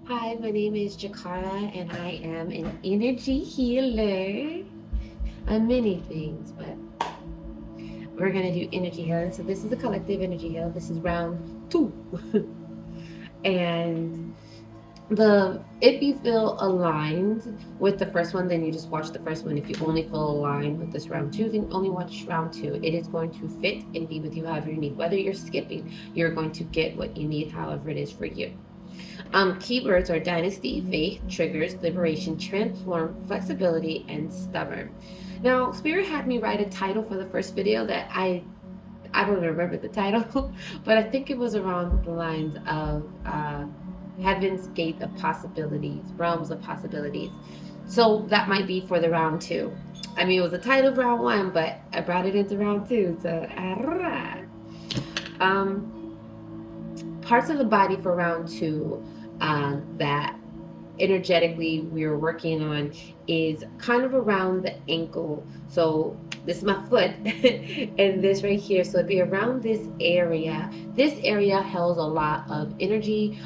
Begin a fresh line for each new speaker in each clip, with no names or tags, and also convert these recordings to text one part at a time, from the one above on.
Hi, my name is Jakara, and I am an energy healer. I'm many things, but we're gonna do energy healing. So this is a collective energy heal. This is round two, and the if you feel aligned with the first one, then you just watch the first one. If you only feel aligned with this round two, then only watch round two. It is going to fit and be with you however you need. Whether you're skipping, you're going to get what you need, however it is for you. Keywords are dynasty, faith, triggers, liberation, transform, flexibility, and stubborn. Now, Spirit had me write a title for the first video that I don't remember the title, but I think it was around the lines of Heaven's Gate of Possibilities, Realms of Possibilities. So that might be for the round two. I mean, it was the title of round one, but I brought it into round two. So, um, parts of the body for round two that energetically we're working on is kind of around the ankle. So this is my foot and this right here. So it'd be around this area. This area holds a lot of energy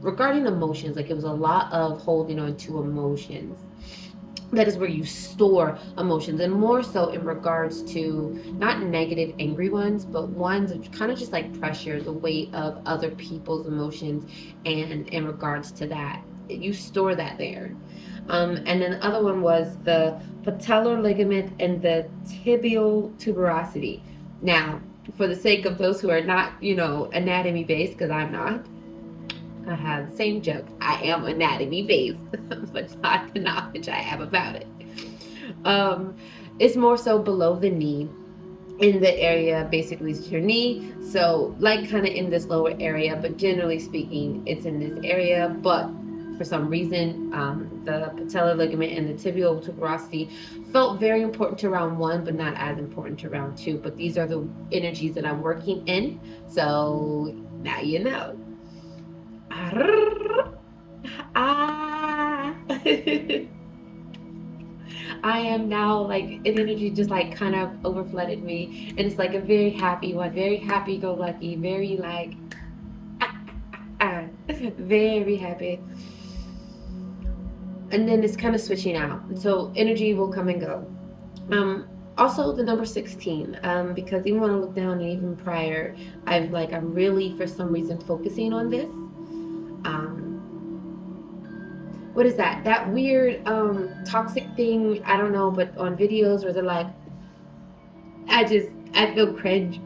regarding emotions. Like it was a lot of holding on to emotions. That is where you store emotions, and more so in regards to not negative angry ones, but ones of kind of just like pressure, the weight of other people's emotions, and in regards to that you store that there. And then the other one was the patellar ligament and the tibial tuberosity. Now, for the sake of those who are not, anatomy based, because I'm not, I have the same joke. I am anatomy based, but not the knowledge I have about it. Um, it's more so below the knee. In the area, basically, is your knee. So, like, kind of in this lower area, but generally speaking, it's in this area. But for some reason, the patellar ligament and the tibial tuberosity felt very important to round one, but not as important to round two. But these are the energies that I'm working in. So now you know. Ah. I am now like an energy just like kind of overflooded me, and it's like a very happy one, very happy go lucky, very like ah, ah, very happy. And then it's kind of switching out, so energy will come and go. Also the number 16, because even when I look down and even prior, I'm really for some reason focusing on this. What is that? That weird toxic thing, I don't know, but on videos where they're like, I feel cringe.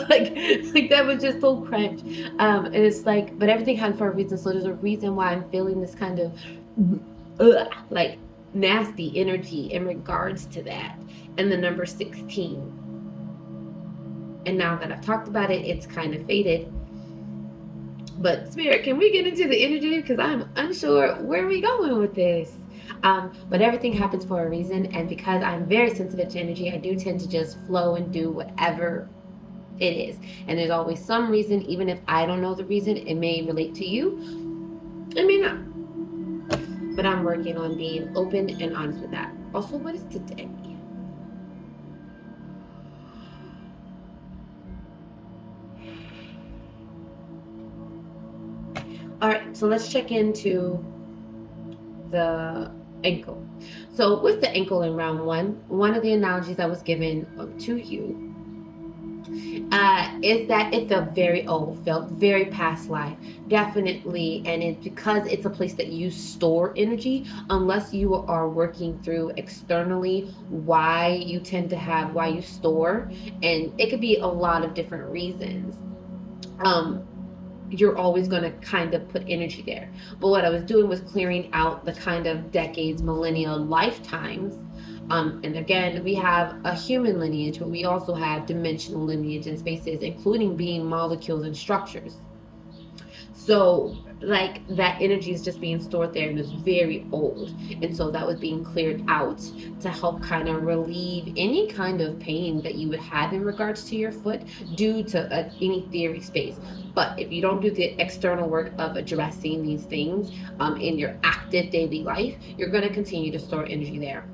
like that was just so cringe. And it's like, but everything happened for a reason. So there's a reason why I'm feeling this kind of like nasty energy in regards to that. And the number 16. And now that I've talked about it, it's kind of faded. But Spirit, can we get into the energy? Because I'm unsure where are we going with this. But everything happens for a reason, and because I'm very sensitive to energy, I do tend to just flow and do whatever it is. And there's always some reason, even if I don't know the reason, it may relate to you, it may not. But I'm working on being open and honest with that. Also, what is today? All right, so let's check into the ankle. So with the ankle in round one of the analogies I was given to you is that it felt very old, felt very past life, definitely. And it's because it's a place that you store energy, unless you are working through externally why you store, and it could be a lot of different reasons. You're always going to kind of put energy there. But what I was doing was clearing out the kind of decades, millennia, lifetimes. And again, we have a human lineage, but we also have dimensional lineage and spaces, including being molecules and structures. So, like, that energy is just being stored there and it's very old. And so that was being cleared out to help kind of relieve any kind of pain that you would have in regards to your foot due to any theory space. But if you don't do the external work of addressing these things in your active daily life, you're going to continue to store energy there.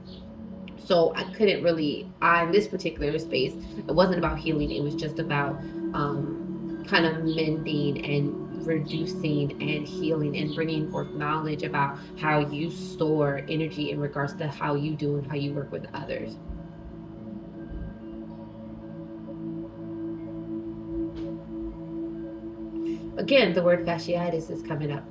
So I couldn't really, in this particular space, it wasn't about healing. It was just about kind of mending and reducing and healing and bringing forth knowledge about how you store energy in regards to how you do and how you work with others. Again, the word fasciitis is coming up.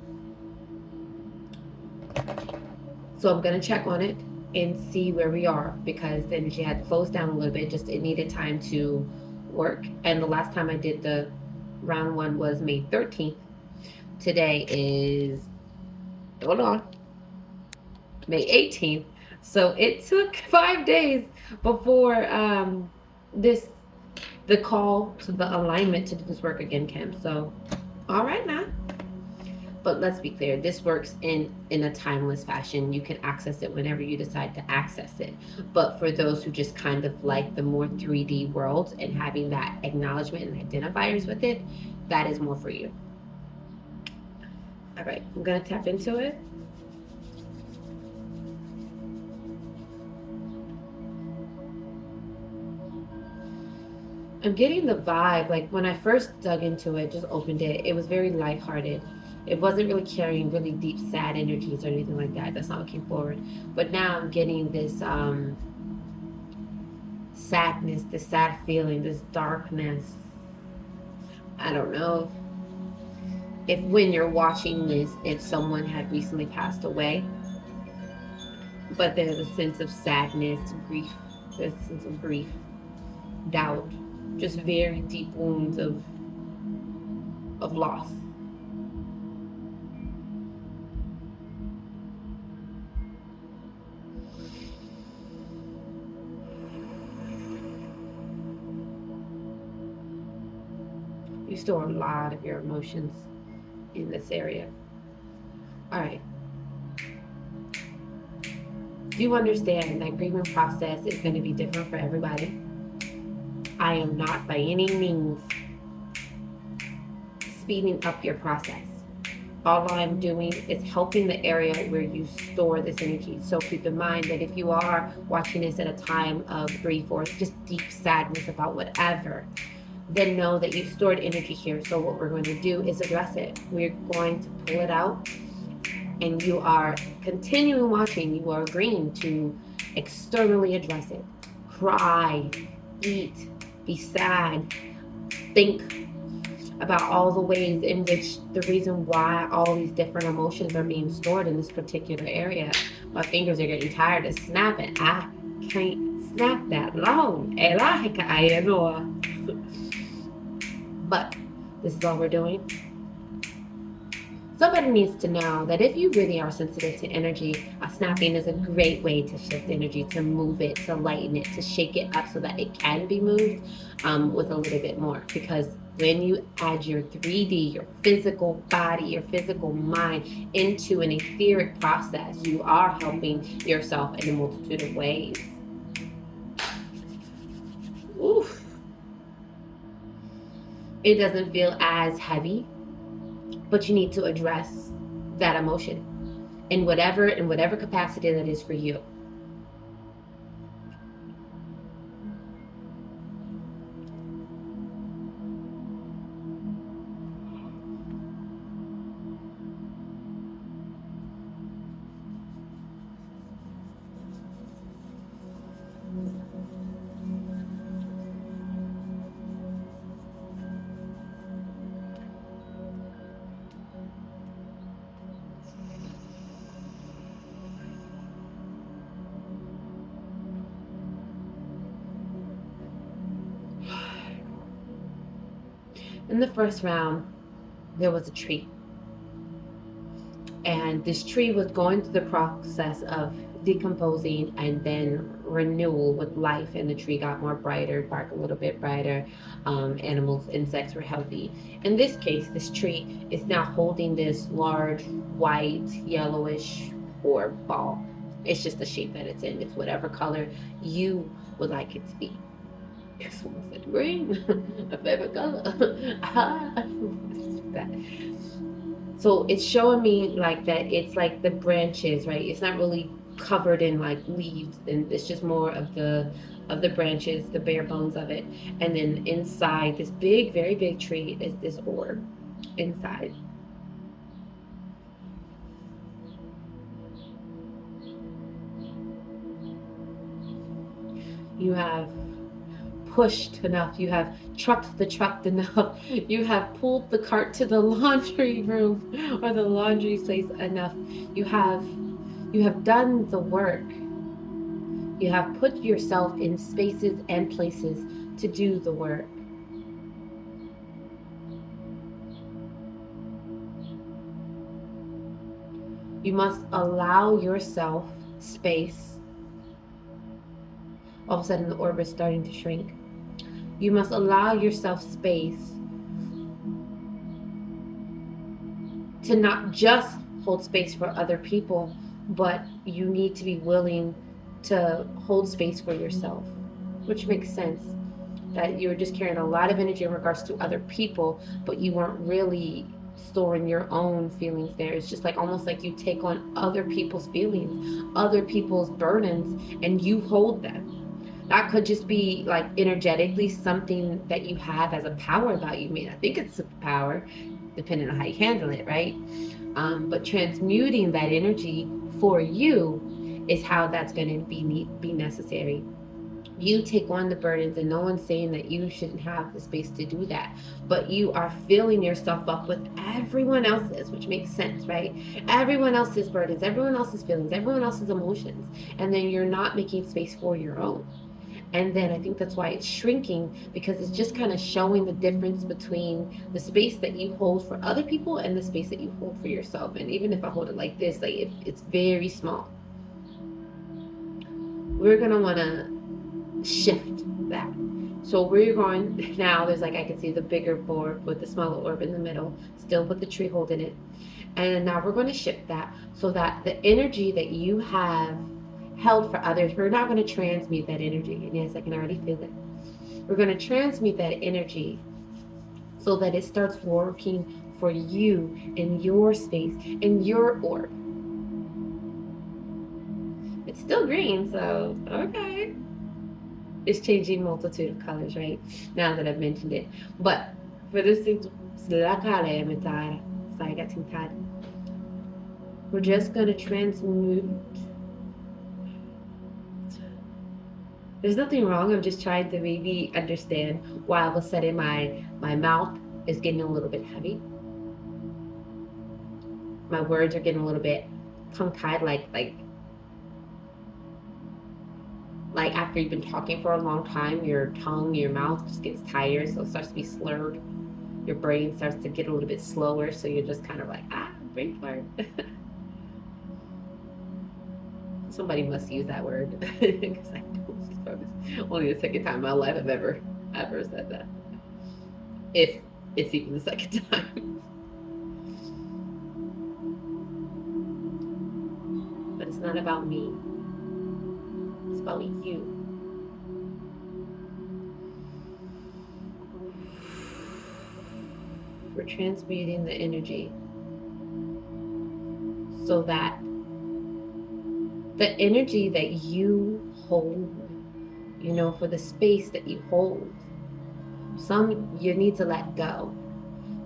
So I'm going to check on it and see where we are, because the energy had closed down a little bit. Just it needed time to work. And the last time I did the round one was May 13th. Today is, hold on, May 18th. So it took 5 days before the call to the alignment to do this work again, Kim. So, all right now. But let's be clear, this works in a timeless fashion. You can access it whenever you decide to access it. But for those who just kind of like the more 3D world and having that acknowledgement and identifiers with it, that is more for you. All right, I'm gonna tap into it. I'm getting the vibe, like when I first dug into it, just opened it, it was very lighthearted. It wasn't really carrying really deep, sad energies or anything like that. That's not what came forward. But now I'm getting this sadness, this sad feeling, this darkness. I don't know if when you're watching this, if someone had recently passed away, but there's a sense of sadness, grief, there's a sense of grief, doubt, just very deep wounds of loss. You store a lot of your emotions in this area. All right. Do you understand that grieving process is going to be different for everybody? I am not by any means speeding up your process. All I'm doing is helping the area where you store this energy. So keep in mind that if you are watching this at a time of grief or just deep sadness about whatever, then know that you've stored energy here. So what we're going to do is address it. We're going to pull it out, and you are continuing watching. You are agreeing to externally address it. Cry, eat, be sad, think about all the ways in which the reason why all these different emotions are being stored in this particular area. My fingers are getting tired of snapping. I can't snap that long. But this is all we're doing. Somebody needs to know that if you really are sensitive to energy, snapping is a great way to shift energy, to move it, to lighten it, to shake it up so that it can be moved with a little bit more. Because when you add your 3D, your physical body, your physical mind into an etheric process, you are helping yourself in a multitude of ways. Oof. It doesn't feel as heavy, but you need to address that emotion in whatever capacity that is for you. In the first round, there was a tree. And this tree was going through the process of decomposing and then renewal with life. And the tree got more brighter, bark a little bit brighter. Animals, insects were healthy. In this case, this tree is now holding this large, white, yellowish orb ball. It's just the shape that it's in. It's whatever color you would like it to be. Someone said green, a favorite color. So it's showing me like that it's like the branches, right? It's not really covered in like leaves, and it's just more of the branches, the bare bones of it. And then inside this big, very big tree is this orb inside. You have pushed enough. You have trucked the truck enough. You have pulled the cart to the laundry room or the laundry place enough. You have you have done the work. You have put yourself in spaces and places to do the work. You must allow yourself space. All of a sudden, the orbit's starting to shrink. You must allow yourself space to not just hold space for other people, but you need to be willing to hold space for yourself, which makes sense. That you were just carrying a lot of energy in regards to other people, but you weren't really storing your own feelings there. It's just like almost like you take on other people's feelings, other people's burdens, and you hold them. That could just be like energetically something that you have as a power about you. I mean, I think it's a power, depending on how you handle it, right? But transmuting that energy for you is how that's going to be necessary. You take on the burdens, and no one's saying that you shouldn't have the space to do that, but you are filling yourself up with everyone else's, which makes sense, right? Everyone else's burdens, everyone else's feelings, everyone else's emotions, and then you're not making space for your own. And then I think that's why it's shrinking, because it's just kind of showing the difference between the space that you hold for other people and the space that you hold for yourself. And even if I hold it like this, like it's very small, we're going to want to shift that. So we're going now, there's like, I can see the bigger board with the smaller orb in the middle, still with the tree holding it. And now we're going to shift that so that the energy that you have held for others, we're not going to transmute that energy. And yes, I can already feel it. We're going to transmute that energy so that it starts working for you in your space, in your orb. It's still green, so okay. It's changing multitude of colors, right? Now that I've mentioned it. But for this thing, we're just going to transmute. There's nothing wrong. I'm just trying to maybe understand why all of a sudden my mouth is getting a little bit heavy. My words are getting a little bit tongue-tied, like after you've been talking for a long time, your tongue, your mouth just gets tired, so it starts to be slurred. Your brain starts to get a little bit slower, so you're just kind of like, brain fart. Somebody must use that word, because I don't. Only the second time in my life I've ever said that. If it's even the second time. But it's not about me. It's about you. We're transmuting the energy so that the energy that you hold, for the space that you hold, some you need to let go.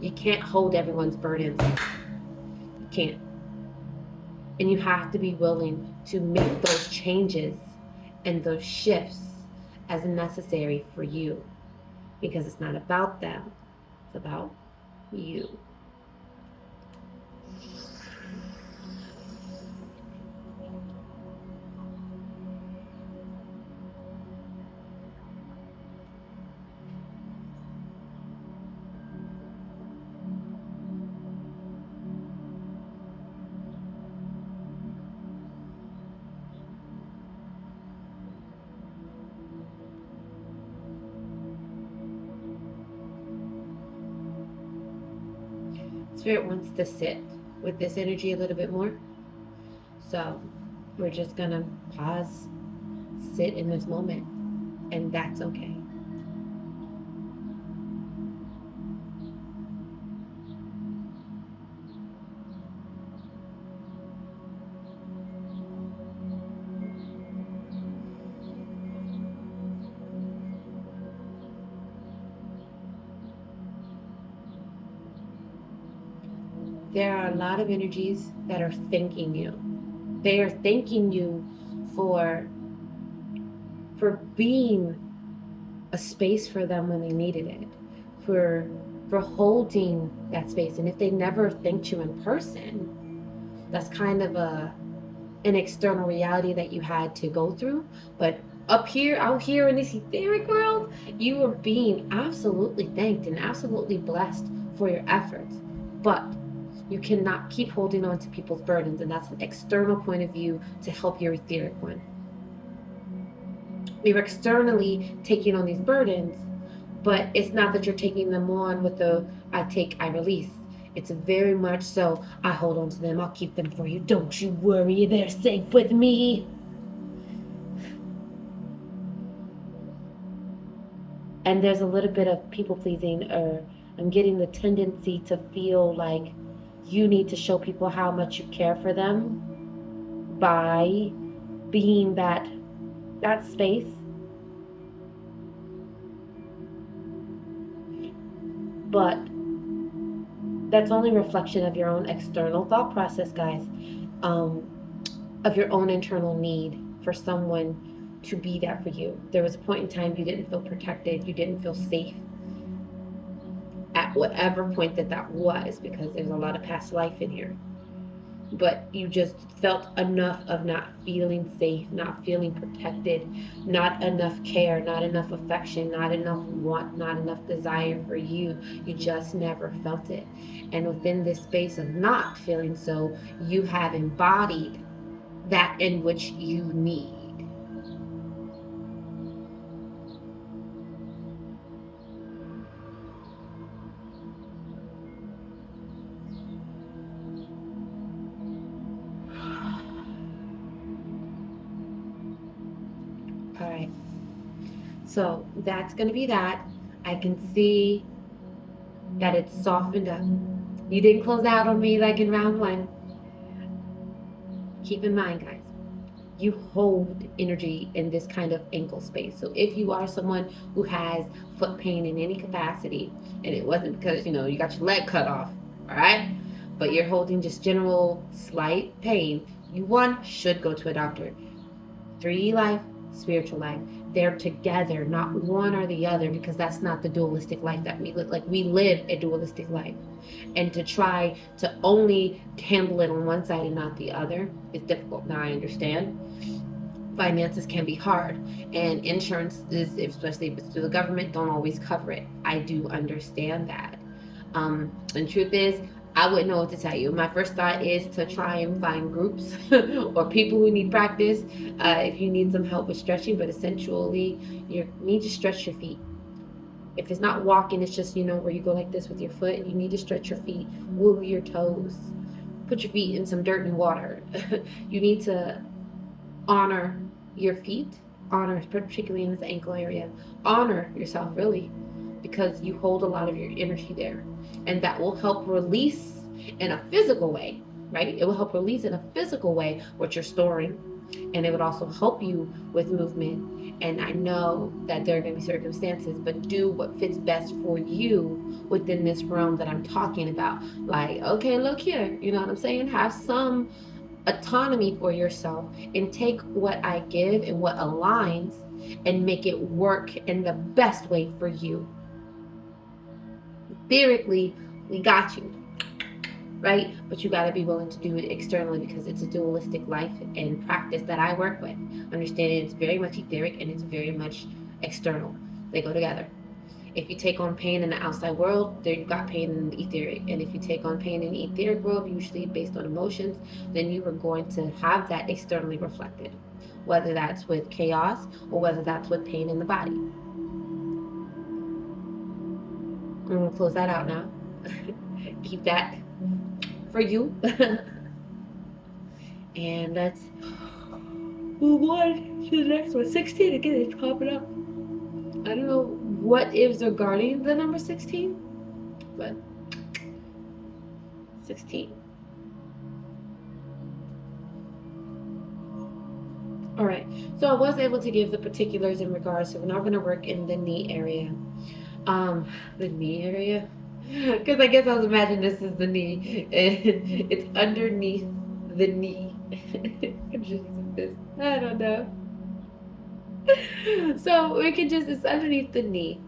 You can't hold everyone's burdens. You can't. And you have to be willing to make those changes and those shifts as necessary for you, because it's not about them, it's about you. Spirit wants to sit with this energy a little bit more. So we're just going to pause, sit in this moment, and that's okay. There are a lot of energies that are thanking you. They are thanking you for for being a space for them when they needed it, for holding that space. And if they never thanked you in person, that's kind of an external reality that you had to go through. But up here, out here in this etheric world, you are being absolutely thanked and absolutely blessed for your efforts. But you cannot keep holding on to people's burdens, and that's an external point of view to help your etheric one. You're externally taking on these burdens, but it's not that you're taking them on with the I take, I release. It's very much so, I hold on to them, I'll keep them for you. Don't you worry, they're safe with me. And there's a little bit of people pleasing, or I'm getting the tendency to feel like you need to show people how much you care for them by being that space. But that's only a reflection of your own external thought process, guys, of your own internal need for someone to be there for you. There was a point in time you didn't feel protected, you didn't feel safe at whatever point that was, because there's a lot of past life in here. But you just felt enough of not feeling safe, not feeling protected, not enough care, not enough affection, not enough want, not enough desire for you. You just never felt it. And within this space of not feeling so, you have embodied that in which you need. All right. So that's going to be that. I can see that it's softened up. You didn't close out on me like in round one. Keep in mind, guys, you hold energy in this kind of ankle space. So if you are someone who has foot pain in any capacity, and it wasn't because, you got your leg cut off, all right? But you're holding just general slight pain, you should go to a doctor. 3D life, spiritual life, they're together, not one or the other, because that's not the dualistic life that we live. Like, we live a dualistic life, and to try to only handle it on one side and not the other is difficult. Now I understand finances can be hard, and insurance is, especially if it's through the government, don't always cover it. I do understand that. And truth is, I wouldn't know what to tell you. My first thought is to try and find groups or people who need practice if you need some help with stretching, but essentially you need to stretch your feet. If it's not walking, it's just, where you go like this with your foot, you need to stretch your feet, wiggle your toes, put your feet in some dirt and water. You need to honor your feet, particularly in this ankle area, honor yourself, really, because you hold a lot of your energy there. And that will help release in a physical way, right? It will help release in a physical way what you're storing. And it would also help you with movement. And I know that there are going to be circumstances, but do what fits best for you within this realm that I'm talking about. Like, okay, look here, you know what I'm saying? Have some autonomy for yourself and take what I give and what aligns and make it work in the best way for you. Theoretically, we got you, right? But you got to be willing to do it externally, because it's a dualistic life and practice that I work with. Understanding it's very much etheric and it's very much external. They go together. If you take on pain in the outside world, then you've got pain in the etheric. And if you take on pain in the etheric world, usually based on emotions, then you are going to have that externally reflected, whether that's with chaos or whether that's with pain in the body. I'm going to close that out now. Keep that for you. And let's move on to the next one. 16 again, it's popping up. I don't know what is regarding the number 16, but 16. All right, so I was able to give the particulars in regards, so we're not going to work in the knee area. The knee area, because I guess I was imagining this is the knee, and it's underneath the knee. I don't know. So we can just, it's underneath the knee.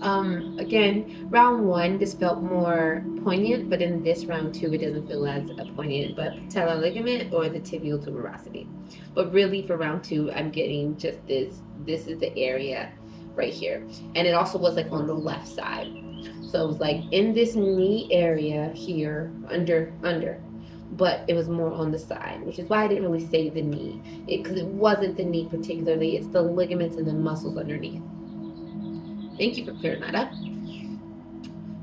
Again, round one, this felt more poignant, but in this round two, it doesn't feel as poignant, but patellar ligament or the tibial tuberosity. But really for round two, I'm getting just this is the area right here. And it also was like on the left side. So it was like in this knee area here, under, but it was more on the side, which is why I didn't really say the knee, because it wasn't the knee particularly, it's the ligaments and the muscles underneath. Thank you for clearing that up.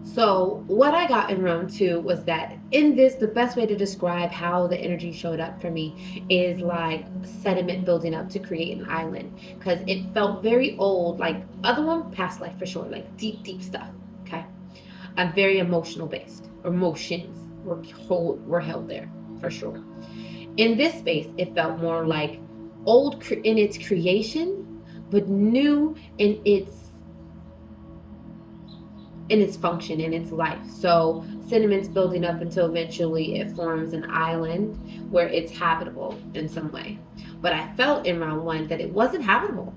So what I got in round two was that in this, the best way to describe how the energy showed up for me is like sediment building up to create an island, because it felt very old, like other one, past life for sure, like deep stuff. Okay, I'm very emotional based. Emotions were held there for sure. In this space, it felt more like old in its creation, but new in its function, in its life. So sediment's building up until eventually it forms an island where it's habitable in some way. But I felt in round one that it wasn't habitable.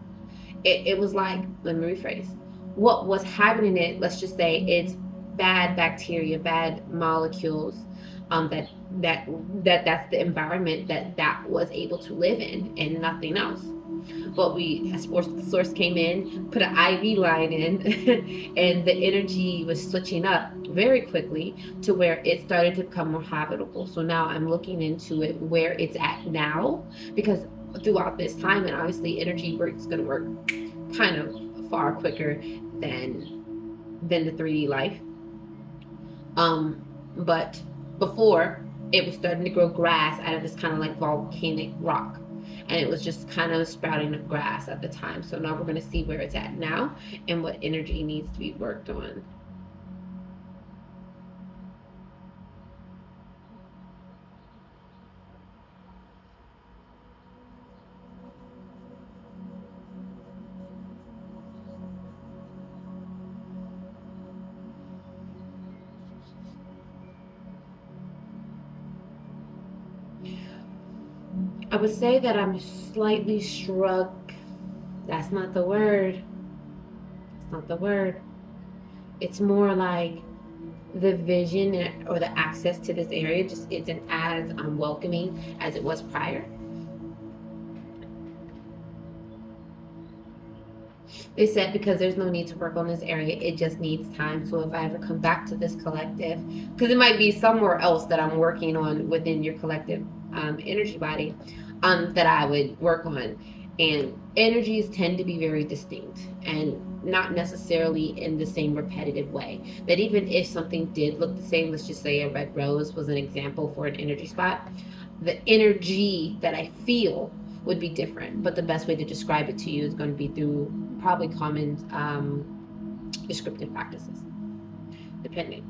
It was like, let me rephrase. What was happening it, let's just say it's bad bacteria, bad molecules, that's the environment that was able to live in and nothing else. But we, as source came in, put an IV line in, and the energy was switching up very quickly to where it started to become more habitable. So now I'm looking into it where it's at now, because throughout this time, and obviously energy work's going to work kind of far quicker than the 3D life. But before, it was starting to grow grass out of this kind of like volcanic rock, and it was just kind of sprouting up grass at the time. So now we're going to see where it's at now and what energy needs to be worked on. I would say that I'm slightly struck. That's not the word. It's not the word. It's more like the vision or the access to this area just isn't as welcoming as it was prior. They said because there's no need to work on this area, it just needs time. So if I ever come back to this collective, because it might be somewhere else that I'm working on within your collective energy body, that I would work on. And energies tend to be very distinct and not necessarily in the same repetitive way. That even if something did look the same, let's just say a red rose was an example for an energy spot, the energy that I feel would be different. But the best way to describe it to you is going to be through probably common descriptive practices, depending.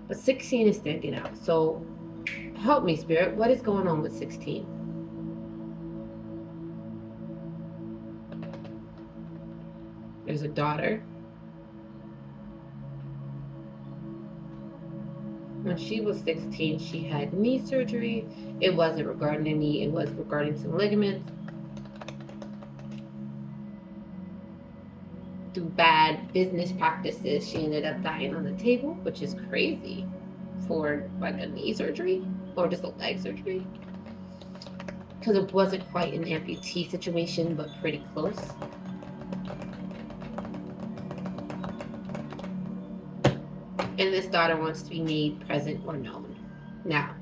But 16 is standing out. So help me, Spirit. What is going on with 16? There's a daughter. When she was 16, she had knee surgery. It wasn't regarding the knee, it was regarding some ligaments. Through bad business practices, she ended up dying on the table, which is crazy for like a knee surgery or just a leg surgery. Because it wasn't quite an amputee situation, but pretty close. And this daughter wants to be made present or known. Now,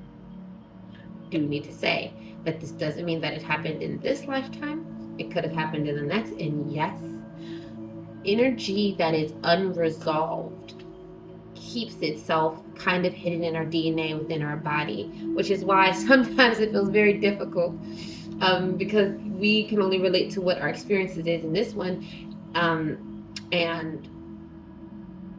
do need to say that this doesn't mean that it happened in this lifetime. It could have happened in the next. And yes, energy that is unresolved keeps itself kind of hidden in our DNA within our body, which is why sometimes it feels very difficult, because we can only relate to what our experiences is in this one, and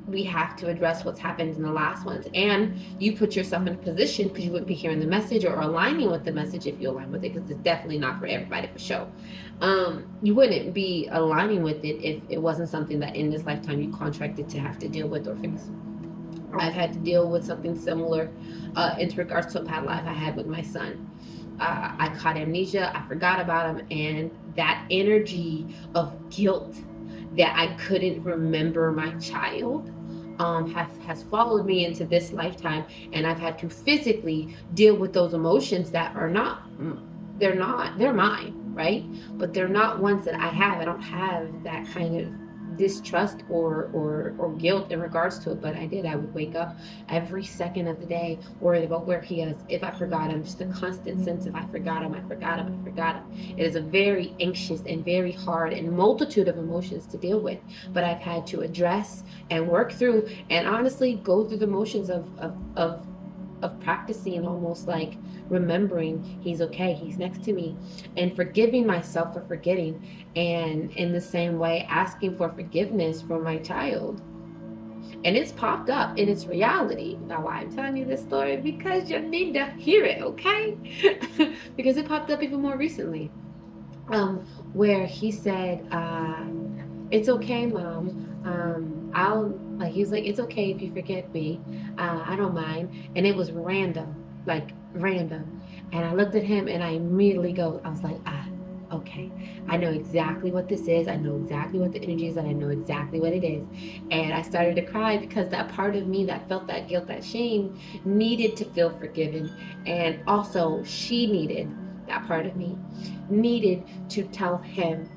we have to address what's happened in the last ones. And you put yourself in a position, because you wouldn't be hearing the message or aligning with the message if you align with it, because it's definitely not for everybody for sure. You wouldn't be aligning with it if it wasn't something that in this lifetime you contracted to have to deal with or fix. I've had to deal with something similar in regards to a past life I had with my son. I caught amnesia, I forgot about him, and that energy of guilt that I couldn't remember my child has followed me into this lifetime, and I've had to physically deal with those emotions that are not, they're mine, right? But they're not ones that I have. I don't have that kind of distrust or guilt in regards to it, but I did. I would wake up every second of the day worried about where he is, if I forgot him, just a constant sense of I forgot him, I forgot him, I forgot him. It is a very anxious and very hard and multitude of emotions to deal with, but I've had to address and work through and honestly go through the motions of practicing, almost like remembering he's okay, he's next to me, and forgiving myself for forgetting, and in the same way asking for forgiveness for my child. And it's popped up in its reality. Now, why I'm telling you this story? Because you need to hear it, okay? Because it popped up even more recently, where he said, "It's okay, mom. I'll like." He's like, "It's okay if you forget me. I don't mind." And it was random, like random. And I looked at him, and I immediately go. I was like, "Ah, okay. I know exactly what this is. I know exactly what the energy is, and I know exactly what it is." And I started to cry because that part of me that felt that guilt, that shame, needed to feel forgiven, and also she needed, that part of me needed to tell him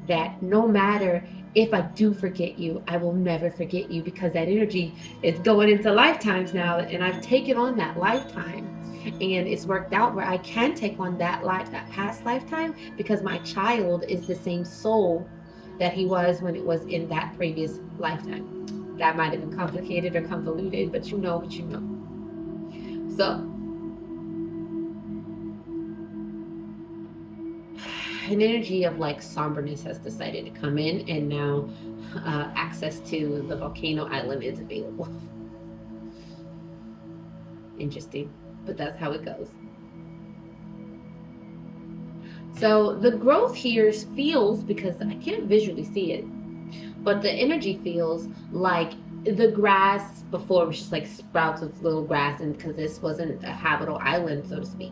that no matter if I do forget you, I will never forget you, because that energy is going into lifetimes now, and I've taken on that lifetime. And it's worked out where I can take on that life, that past lifetime, because my child is the same soul that he was when it was in that previous lifetime. That might have been complicated or convoluted, but you know what you know. So, an energy of like somberness has decided to come in, and now access to the volcano island is available. Interesting, but that's how it goes. So the growth here feels, because I can't visually see it, but the energy feels like the grass before was just like sprouts of little grass, and because this wasn't a habitable island, so to speak,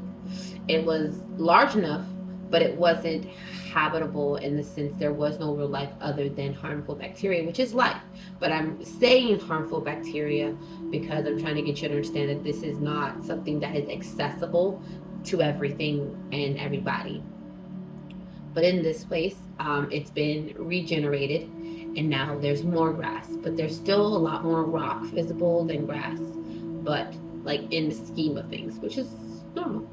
it was large enough, but it wasn't habitable in the sense there was no real life other than harmful bacteria, which is life. But I'm saying harmful bacteria because I'm trying to get you to understand that this is not something that is accessible to everything and everybody. But in this place, it's been regenerated, and now there's more grass, but there's still a lot more rock visible than grass, but like in the scheme of things, which is normal.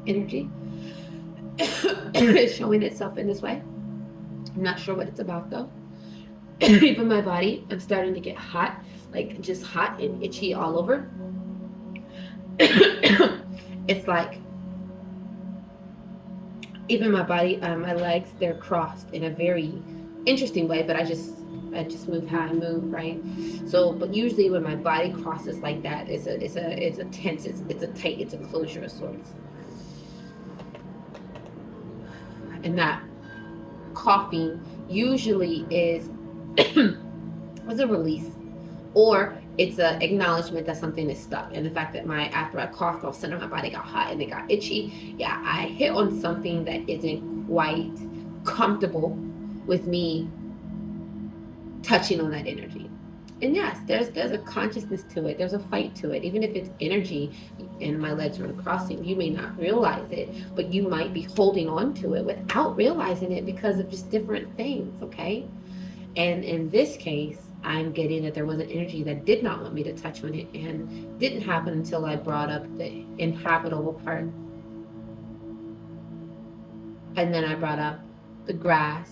Energy is showing itself in this way. I'm not sure what it's about though. Even my body, I'm starting to get hot, like just hot and itchy all over. It's like even my body, my legs, they're crossed in a very interesting way, but I just move how I move, right? So, but usually when my body crosses like that, it's a tense, it's a tight, it's a closure of sorts. And that coughing usually is was a release, or it's an acknowledgement that something is stuck. And the fact that after I coughed, all of a sudden my body got hot and it got itchy. Yeah, I hit on something that isn't quite comfortable with me touching on that energy. And yes, there's a consciousness to it. There's a fight to it. Even if it's energy and my legs are crossing, you may not realize it, but you might be holding on to it without realizing it because of just different things, okay? And in this case, I'm getting that there was an energy that did not want me to touch on it, and didn't happen until I brought up the inhabitable part. And then I brought up the grass,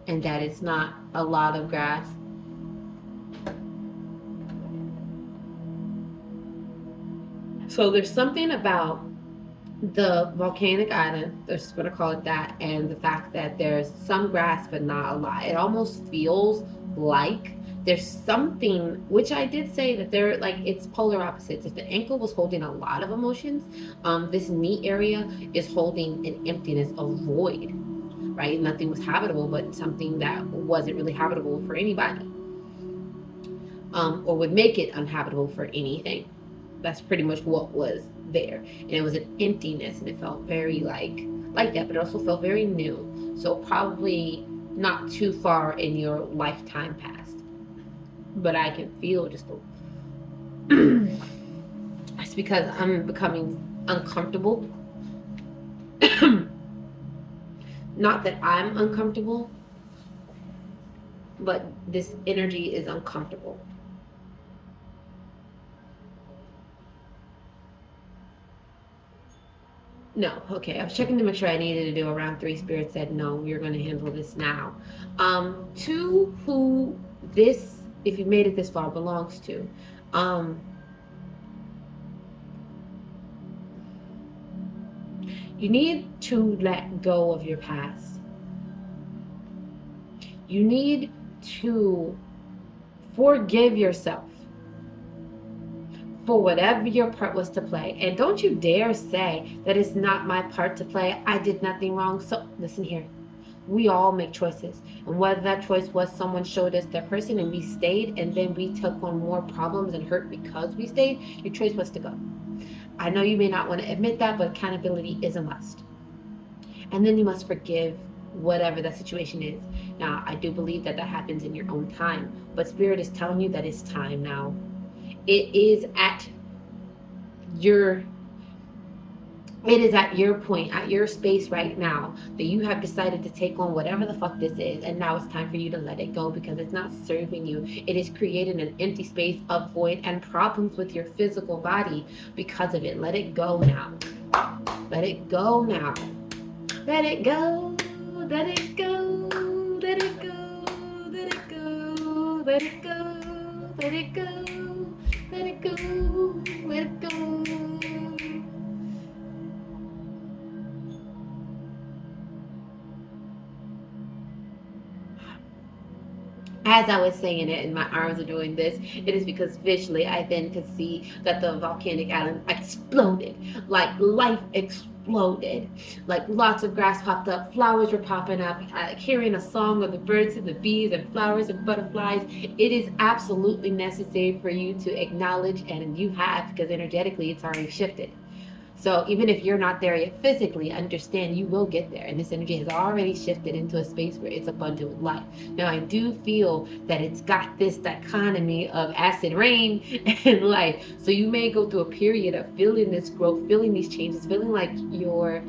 and that it's not a lot of grass. So there's something about the volcanic island, they're just going to call it that, and the fact that there's some grass but not a lot. It almost feels like there's something, which I did say that they're like, it's polar opposites. If the ankle was holding a lot of emotions, this knee area is holding an emptiness, a void. right? Nothing was habitable, but something that wasn't really habitable for anybody, or would make it uninhabitable for anything. That's pretty much what was there, and it was an emptiness, and it felt very like that, but it also felt very new. So probably not too far in your lifetime past, but I can feel just the it's because I'm becoming uncomfortable. Not that I'm uncomfortable, but this energy is uncomfortable. No, okay. I was checking to make sure I needed to do a round three. Spirit said no, you're going to handle this now. To who this, if you made it this far, belongs to. Um, you need to let go of your past. You need to forgive yourself for whatever your part was to play. And don't you dare say that it's not my part to play. I did nothing wrong. So listen here. We all make choices. And whether that choice was someone showed us their person and we stayed, and then we took on more problems and hurt because we stayed, your choice was to go. I know you may not want to admit that, but accountability is a must. And then you must forgive whatever that situation is. Now, I do believe that that happens in your own time, but Spirit is telling you that it's time now. It is at your point, at your space right now, that you have decided to take on whatever the fuck this is, and now it's time for you to let it go because it's not serving you. It is creating an empty space of void and problems with your physical body because of it. Let it go now. Let it go now. Let it go. Let it go. Let it go. Let it go. Let it go. Let it go. Let it go. Let it go. As I was saying it and my arms are doing this, it is because visually I then could see that the volcanic island exploded. Like life exploded. Like lots of grass popped up, flowers were popping up, hearing a song of the birds and the bees and flowers and butterflies. It is absolutely necessary for you to acknowledge, and you have, because energetically it's already shifted. So even if you're not there yet physically, understand you will get there. And this energy has already shifted into a space where it's abundant with life. Now, I do feel that it's got this dichotomy of acid rain and life. So you may go through a period of feeling this growth, feeling these changes, feeling like you're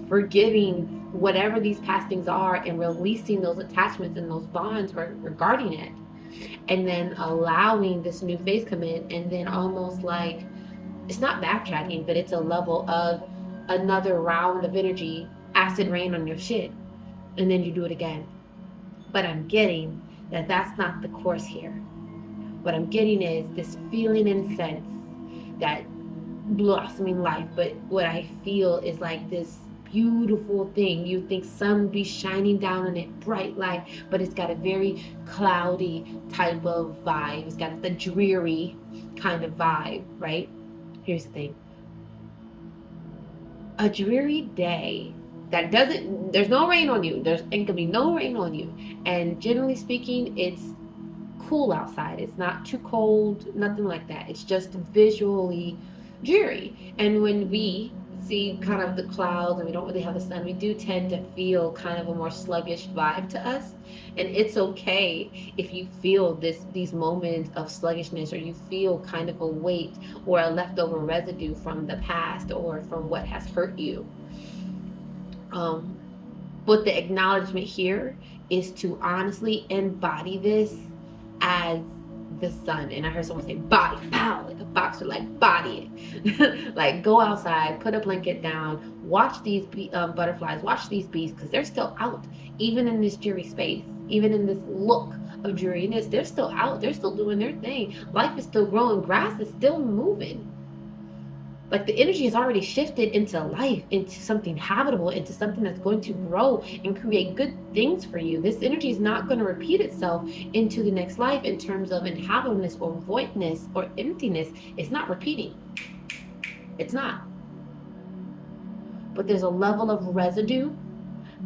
forgiving whatever these past things are and releasing those attachments and those bonds regarding it. And then allowing this new phase come in, and then almost like, it's not backtracking, but it's a level of another round of energy, acid rain on your shit, and then you do it again. But I'm getting that that's not the course here. What I'm getting is this feeling and sense that blossoming life, but what I feel is like this beautiful thing. You think sun would be shining down on it, bright light, but it's got a very cloudy type of vibe. It's got the dreary kind of vibe, right? Here's the thing. A dreary day that there's no rain on you. There's ain't gonna be no rain on you. And generally speaking, it's cool outside. It's not too cold, nothing like that. It's just visually dreary. And when we see kind of the clouds and we don't really have the sun, we do tend to feel kind of a more sluggish vibe to us. And it's okay if you feel these moments of sluggishness, or you feel kind of a weight or a leftover residue from the past or from what has hurt you. But the acknowledgement here is to honestly embody this as the sun. And I heard someone say body, pow, like a boxer, like body it. Like go outside, put a blanket down, watch these butterflies, watch these bees, because they're still out, even in this dreary space, even in this look of dreariness. They're still out, they're still doing their thing. Life is still growing, grass is still moving. Like the energy has already shifted into life, into something habitable, into something that's going to grow and create good things for you. This energy is not going to repeat itself into the next life in terms of inhabitableness or voidness or emptiness. It's not repeating. It's not. But there's a level of residue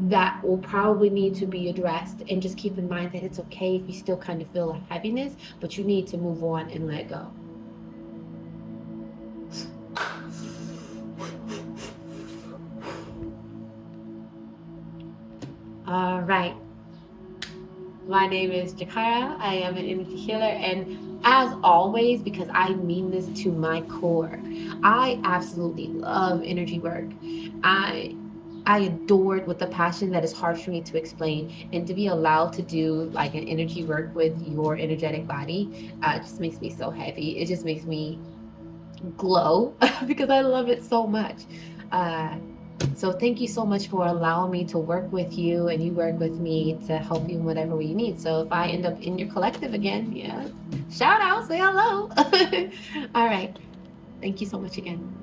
that will probably need to be addressed. And just keep in mind that it's okay if you still kind of feel a heaviness, but you need to move on and let go. All right. My name is Jakara. I am an energy healer, and as always, because I mean this to my core, I absolutely love energy work. I I adore it with a passion that is hard for me to explain, and to be allowed to do like an energy work with your energetic body just makes me so happy. It just makes me glow because I love it so much. Uh, so thank you so much for allowing me to work with you and you work with me to help you in whatever way you need. So if I end up in your collective again, yeah, shout out, say hello. All right. Thank you so much again.